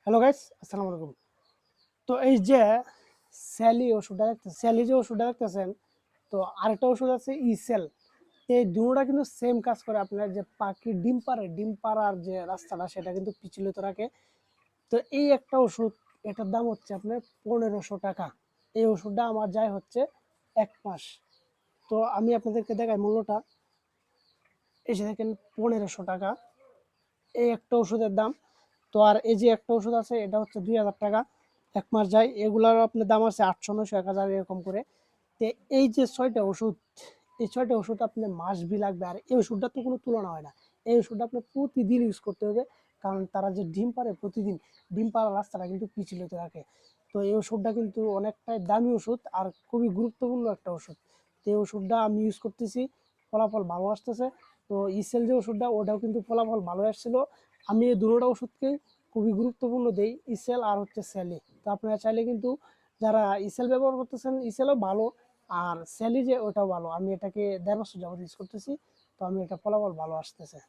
Hello guys, আসসালামু আলাইকুম। তো এই যে স্যালি যে ওষুধটা দেখতেছেন, তো আরেকটা ওষুধ আছে ইসেল। এই দুটোটা কিন্তু সেম কাজ করে। আপনার যে পাখি ডিম পাড়ে, ডিম পাড়ার যে রাস্তাটা সেটা কিন্তু পিছলিত রাখে। তো এই একটা ওষুধ, এটার দাম হচ্ছে আপনার 1500 টাকা। এই ওষুধটা আমার যায় হচ্ছে 1 মাস। তো আমি আপনাদেরকে দেখাই মূল্যটা। এসে দেখেন 1500 টাকা এই একটা ওষুধের দাম। তো আর এই যে একটা ওষুধ আছে এটা হচ্ছে 2000 টাকা, 1 মাস যায়। এগুলার আপনার দাম আছে 800, 900, 1000 এরকম করে। তো এই যে 6টা ওষুধ, এই 6টা ওষুধ আপনার মাস বি লাগবে। আর এই ওষুধটা তো কোনো তুলনা হয় না। এই ওষুধটা আপনার প্রতিদিন ইউজ করতে হবে, কারণ তারা যে ডিম পারে প্রতিদিন, ডিম পাড়ার রাস্তাটা কিন্তু পিছলিত রাখে। তো এই ওষুধটা কিন্তু অনেকটাই দামি ওষুধ আর খুবই গুরুত্বপূর্ণ একটা ওষুধ। তো এই ওষুধটা আমি ইউজ করতেছি, ফলাফল ভালো আসতেছে। তো ইসেল যে ওষুধটা ওটাও কিন্তু ফলাফল ভালো আসছিল। আমি এই দুটোটা ওষুধকে খুবই গুরুত্বপূর্ণ দেই, ইসেল আর হচ্ছে স্যালি। তো আপনারা চাইলে কিন্তু যারা ইসেল ব্যবহার করতেছেন, ইসেলও ভালো, আর স্যালি যে ওটাও ভালো। আমি এটাকে 1.5 বছর যাবত ইউজ করতেছি, তো আমি এটা ফলাফল ভালো আসতেছে।